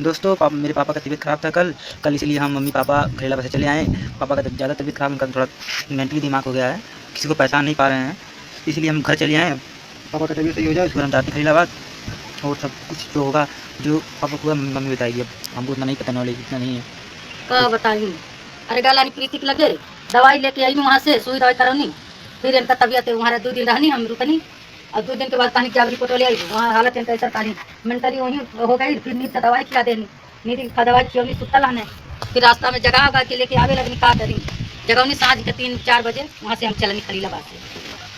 दोस्तों मेरे पापा का तबीयत ख़राब था कल इसलिए हम मम्मी पापा घरेला बसे चले आए। पापा का ज़्यादा तबीयत ख़राब, उनका थोड़ा मेंटली दिमाग हो गया है, किसी को पहचान नहीं पा रहे हैं, इसलिए हम घर चले आए। पापा का तबीयत सही हो जाए उसके बाद हम जाते खलीलाबाद, और सब कुछ जो होगा जो पापा को मम्मी बताएगी। अब हमको उतना नहीं पता, नॉलेज इतना नहीं है। का बताई अरे गाला प्रीति लगे दवाई लेके आई वहाँ से सुई दवाई करौनी, फिर इनका तबीयत वहाँ 2 दिन रहनी हम रुकनी, और 2 दिन के बाद कहानी क्या रिपोर्ट ले आई वहाँ हालत इनका ऐसा कहानी मेंटली वहीं हो गई। फिर नींद का दवाई खिला देनी, नींद का दवाई खिलौनी सुतल रहने, फिर रास्ता में जगह उगा के लेके आवे लगनी का करी जगह सांझ के 3-4 बजे वहाँ से हम चलनी खलीलाबाद से।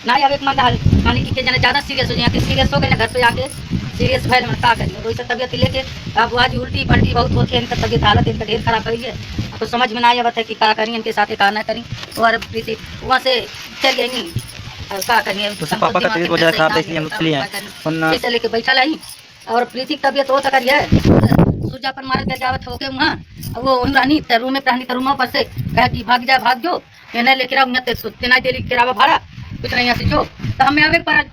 ना अब एक मंद हाल कहानी की जना ज़्यादा सीरियस हो जाए, सीरियस हो गए ना घर पे आके सीरियस भैल में का करिए वैसे तबीयत लेके अब आज उल्टी पलटी बहुत होती है, इनका तबीयत हालत इनका ढेर खराब करी है। तो समझ में ना आवत है कि क्या करी इनके साथ का ना करी, और प्रीति वहाँ से चल गई और क्या करिए। तो पापा का तबीयत बहुत ज़्यादा खराब था इसलिए हम चले आए, ऐसे लेके बैठा लाई। और प्रीति की तबीयत हो सकती है सूजा पर मार कर जावत हो के वहाँ वो रहनी रूम में रहनी तो रूम पर से कह कि भाग जो नहीं लेके रहा तेना दिल्ली किरावा भाड़ा कुछ नहीं ऐसे जो तो हमें आवे पर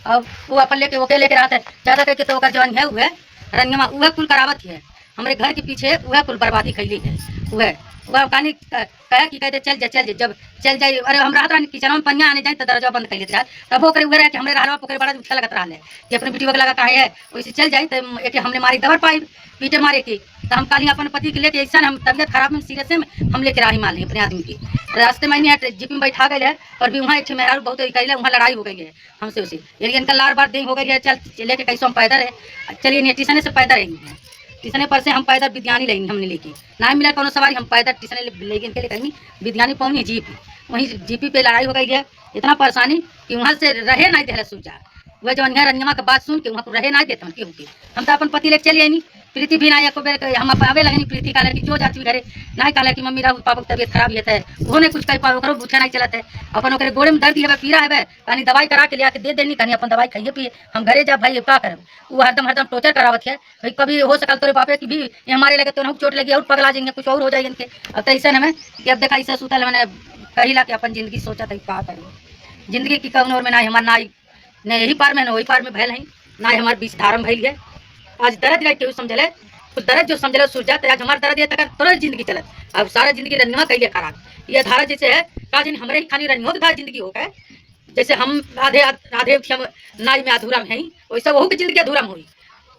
अब वो अपन लेके वो के लेके रहा था ज़्यादा करके तो जवान है वह रंगमा वह कुल करावत है हमारे घर के पीछे वह कुल बर्बादी खैली है। वह कहानी कह कि कहते चल जाए जब चल जाए अरे हम रात रानी किचन में पनिया आने जाए तो दरवाजा बंद कर लेते तब वो करे हुए रहे कि हमारे रहवा पोखरे बड़ा अच्छा लगता रहा है कि अपने बेटी वगैरह का है वैसे चल जाए तो एक हमने मारी दबर पाई पीटे मारे की तो हम काली अपन पति के लेके ऐसा हम तबियत खराब में सीरियस में हम लेके राही मान ली अपने आदमी की रास्ते में नहीं जीप में बैठा गए है और भी वहाँ एक मेहरा बहुत कहले वहाँ लड़ाई हो गई है हमसे उसी यानी इनका लार बार दें हो गई है चल लेके कैसे हम पैदल है चलिए स्टेशन से पैदल रहेंगे टिशने पर से हम पैदल विद्यानी लेंगे हमने लेके ना मिला कोनो सवारी हम पैदल टिशने लेके इनके लिए कहीं विद्यानी पहुँची जीप वहीं जीपी पे लड़ाई हो गई है इतना परेशानी कि वहाँ से रहे नहीं दे सूझा वह जो अन्य रंजमा का बात सुन के वहाँ को रहे नहीं देते क्यों के हम तो अपन पति लेके चलिए नहीं प्रीति भी ना को हम आवे लगे प्रीति का लड़की जो जाती घरे ना कहा कि मम्मी राहु पापा की तबीयत खराब है उन्होंने कुछ कही पाओ करो बुझे नहीं चलते अपन ओकरे गोड़े में दर्द है पीरा है कहीं दवाई करा के लिया के दे देनी कहीं अपन दवाई खाइए पिए हम घरे जा भाई क्या करब वो हरदम टोचर करावत है भाई कभी हो सकल तोरे बापे की भी हमारे लगे तो चोट लगी और पगला जाएंगे कुछ और हो जाएंगे इनके अब तो ऐसा हमें कि अब देखा ऐसा सुतल मैंने कही कि अपन जिंदगी सोचा था क्या करें जिंदगी की कौन और में ना हमारे ना यही पार में ना वही पार में भैल है ना हमारे बीच धारम भैल है आज दर्द लग के समझले कुछ दर्द जो समझल सूझ जाता है आज हमारा दर्द ये तक तुरंत जिंदगी चलत अब सारा जिंदगी रनिमा कैले खराब ये धारा जैसे है का जिन हमारे ही खानी रनियो धारा जिंदगी हो गए जैसे हम आधे आधे नाई में अधूरा में है वैसा वहू की जिंदगी अधूरा में हुई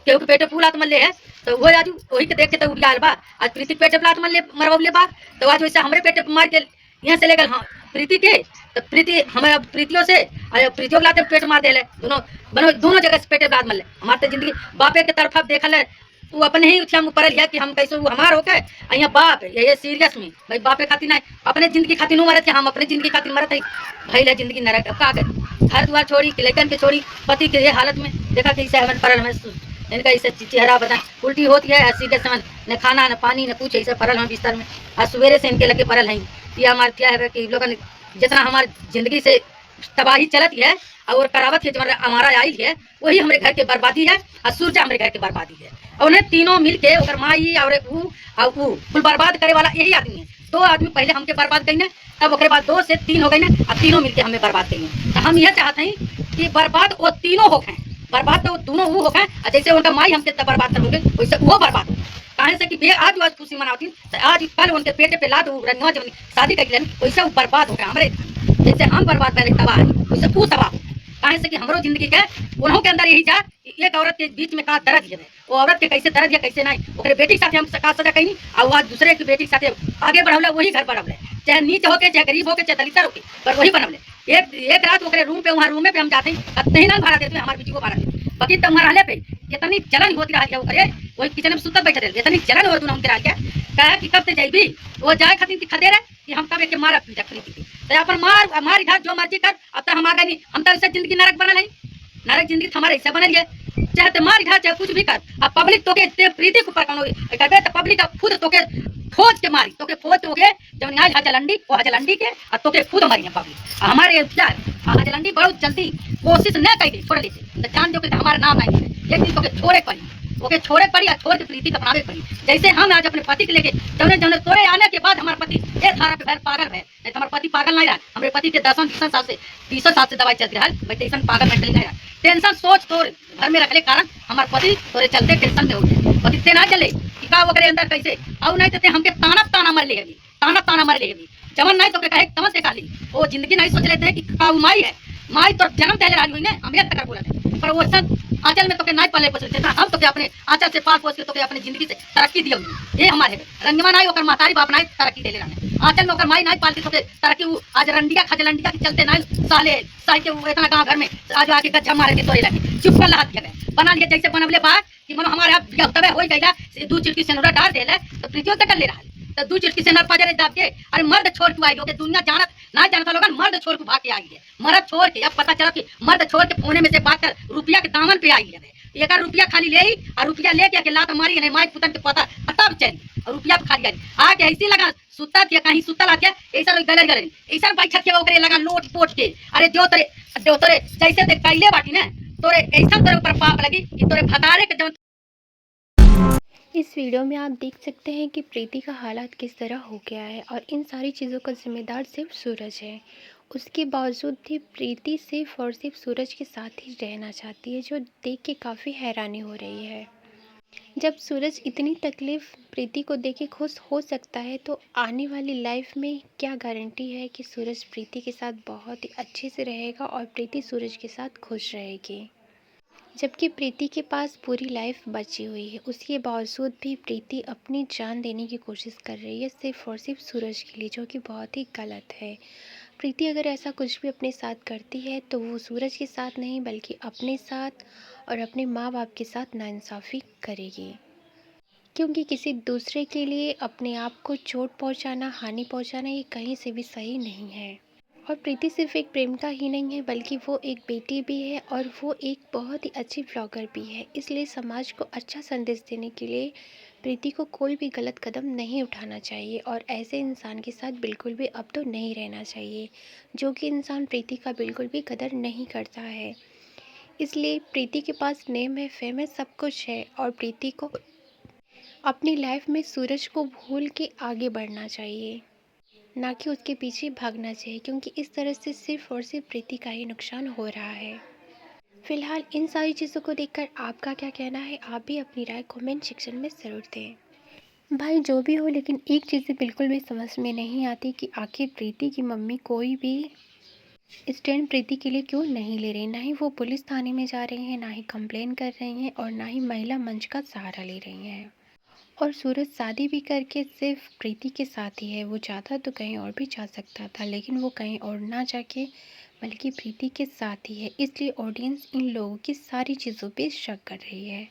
केहू के पेटे फूलात मल्ले है तो वो आज वही के देख के तो उबिया बा आज प्रीति पेटे फूलात मल्ले मरवले बा तो आज वैसा हमारे पेटे मार के यहाँ से लेकर हाँ प्रीति के तो प्रीति हमारे प्रीतियों से प्रीतियों के लाते पेट मार दे दोनों जगह से पेटे बाद मल्ले हमारे जिंदगी बापे के तरफ देखल है वो अपने ही हम पड़ल है कि हम कैसे वो हमार होके यहाँ बाप ये सीरियस में भाई बापे खातिर ना अपने जिंदगी खातिर नहीं मरत है हम अपने जिंदगी खातिर मरत है भाई ले जिंदगी नरक का कर घर द्वार छोड़ी लड़कन के छोड़ी पति के हालत में देखा कैसे हमें पड़ल में इनका ऐसे चेहरा बता उल्टी होती है सीरियस में न खाना न पानी न कुछ ऐसे पड़ल हम बिस्तर में आज सवेरे से इनके लगे पड़ल हैं ये हमारे क्या है कि लोगों ने जितना हमारी जिंदगी से तबाही चलती है और करावत है जो हमारा आई है वही हमारे घर की बर्बादी है और सूर्य हमारे घर की बर्बादी है और उन्हें तीनों मिलके और माई और कुल बर्बाद करे वाला यही आदमी है। 2 आदमी पहले हमके बर्बाद करेंगे तब उसके बाद 2 से 3 हो गए ना अब तीनों मिलके हमें बर्बाद करेंगे तो हम यह चाहते हैं कि बर्बाद वो तीनों हो गए बर्बाद तो दोनों वो हो गए जैसे उनका माई हमसे बर्बाद करोगे वैसे वो बर्बाद हो कहे से कि आज आज खुशी मनाती आज कल उनके पेटे पे लाद रंगवा जब शादी कर वैसे वो बर्बाद हो गया हमारे जैसे हम बर्बाद पहले तबाह वैसे वो तबाह कहे से कि हमारो जिंदगी के उन्हों के अंदर यही जा एक औरत के बीच में का दर्द है वो औरत के कैसे दर्द है कैसे नहीं ओकरे बेटी के साथ हम का सजा कहीं और आज दूसरे की बेटी के साथ आगे बढ़ौले वही घर बढ़ौले चाहे नीच होके चाहे गरीब होके चाहे दलित होके पर वही बनौले एक रात ओकरे रूम पे वहाँ रूम पे हम जाते हैं नहीं ना भाड़ा देते हमारे बेटी को भाड़ा देते बाकी तो हमारे रहले पे इतनी जलन होती रहा करे वही किचन में सुतल बैठे रहे इतनी जलन हो उनके रह गया कहा कि कब से जाइबी वो जाए खातिर की खदे रहे कि हम कब एक मार खरीदी थी तो अपन मार हमारी घर जो मर्जी कर अब तो हम आ गए नहीं हम तो ऐसा जिंदगी नरक बनल है नरक जिंदगी हमारे ऐसा बनल है चाहे तो मार घर चाहे कुछ भी कर अब पब्लिक तो के प्रीति को पर करबे तो पब्लिक खुद तो के खोज के मारी तो के खोज तो के जब न्याय हजलंडी वो हजलंडी के और तो के खुद मारी पब्लिक हमारे हजलंडी बहुत जल्दी कोशिश न करी छोड़ लीजिए तो जान दो कि हमारा नाम नहीं एक दिन तो के छोड़े पड़ी ओके छोड़े पड़ी या छोड़ के प्रीति अपनावे पड़ी जैसे हम आज अपने पति के लेके जौने जौने तोरे आने के बाद हमारे पति एक धारा पे पागल है नहीं तो हमारे पति पागल नहीं रहा हमारे पति के 10-20 साल से दवाई चलती रहा भाई टेंशन पागल मेंटली नहीं रहा टेंशन सोच तोड़ घर में रखने कारण हमारे पति तोरे चलते टेंशन में हो गए पति से ना चले कि का ओकरे अंदर कैसे और नहीं तो हमके ताना ताना मर ले अभी, ताना ताना मर ले अभी जमन नहीं तो के कहे तमन से काली वो जिंदगी नहीं सोच लेते हैं कि का माई है, माई तो जन्म दे रही हुई ने हम एक तक बोला पर वो सब आंचल में तो के नहीं पले पोस लेते हम तो के अपने आंचल से पाल पोस के तो के अपने जिंदगी से तरक्की दियो ये हमारे रंगमा नहीं होकर मातारी बाप नहीं तरक्की दे ले रहे आंचल में होकर माई नहीं पालती तो के तरक्की वो आज रंडिया खजलंडिया के चलते नहीं साले साल के इतना गांव घर में आज आके गज्जा मारे के तोड़े लगे चुप कर लहा दिया बना लिए जैसे बनवले बात कि मनो हमारे आप तबे हो गईला दू चिटकी सेनोरा डाल देले तो प्रीतियों के कर ले रहा तो दू चिटकी सेनर पजरे दाब के अरे मर्द छोड़ के आई हो के दुनिया जानत ना जानता लोग मर्द छोड़ के भाग के आई है मर्द छोड़ के अब पता चला कि मर्द छोड़ के फोने में से बात कर रुपया के दामन पे आई है एक रुपया खाली ले और रुपया लेके के लात मारी नहीं माई पुतन के पता तब चली और रुपया खाली आई आके ऐसी लगा सुता थी कहीं सुता ला के ऐसा गले गले ऐसा बैठा के ओकरे लगा लोट पोट के अरे देव तोरे जैसे ते कैले बाटी ना तोरे ऐसा तोरे ऊपर पाप लगी कि तोरे भतारे के जब इस वीडियो में आप देख सकते हैं कि प्रीति का हालात किस तरह हो गया है और इन सारी चीज़ों का जिम्मेदार सिर्फ सूरज है। उसके बावजूद भी प्रीति सिर्फ और सिर्फ सूरज के साथ ही रहना चाहती है, जो देख के काफ़ी हैरानी हो रही है। जब सूरज इतनी तकलीफ़ प्रीति को देख के खुश हो सकता है तो आने वाली लाइफ में क्या गारंटी है कि सूरज प्रीति के साथ बहुत ही अच्छे से रहेगा और प्रीति सूरज के साथ खुश रहेगी। जबकि प्रीति के पास पूरी लाइफ बची हुई है, उसके बावजूद भी प्रीति अपनी जान देने की कोशिश कर रही है सिर्फ और सिर्फ सूरज के लिए, जो कि बहुत ही गलत है। प्रीति अगर ऐसा कुछ भी अपने साथ करती है तो वो सूरज के साथ नहीं बल्कि अपने साथ और अपने माँ बाप के साथ नाइंसाफ़ी करेगी, क्योंकि किसी दूसरे के लिए अपने आप को चोट पहुँचाना, हानि पहुँचाना ये कहीं से भी सही नहीं है। और प्रीति सिर्फ एक प्रेमिका ही नहीं है बल्कि वो एक बेटी भी है और वो एक बहुत ही अच्छी ब्लॉगर भी है। इसलिए समाज को अच्छा संदेश देने के लिए प्रीति को कोई भी गलत कदम नहीं उठाना चाहिए और ऐसे इंसान के साथ बिल्कुल भी अब तो नहीं रहना चाहिए, जो कि इंसान प्रीति का बिल्कुल भी कदर नहीं करता है। इसलिए प्रीति के पास नेम है, फेम है, सब कुछ है और प्रीति को अपनी लाइफ में सूरज को भूल के आगे बढ़ना चाहिए, ना कि उसके पीछे भागना चाहिए, क्योंकि इस तरह से सिर्फ और सिर्फ प्रीति का ही नुकसान हो रहा है। फिलहाल इन सारी चीज़ों को देखकर आपका क्या कहना है, आप भी अपनी राय कमेंट सेक्शन में ज़रूर दें। भाई जो भी हो, लेकिन एक चीज़ बिल्कुल भी समझ में नहीं आती कि आखिर प्रीति की मम्मी कोई भी स्टैंड प्रीति के लिए क्यों नहीं ले रही। ना ही वो पुलिस थाने में जा रही हैं, ना ही कंप्लेन कर रही हैं और ना ही महिला मंच का सहारा ले रही हैं। और सूरज शादी भी करके सिर्फ प्रीति के साथ ही है, वो चाहता तो कहीं और भी जा सकता था, लेकिन वो कहीं और ना जाके बल्कि प्रीति के साथ ही है। इसलिए ऑडियंस इन लोगों की सारी चीज़ों पे शक कर रही है,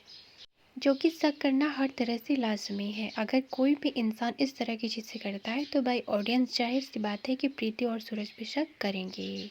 जो कि शक करना हर तरह से लाजमी है। अगर कोई भी इंसान इस तरह की चीज़ें करता है तो भाई ऑडियंस जाहिर सी बात है कि प्रीति और सूरज पे शक करेंगे।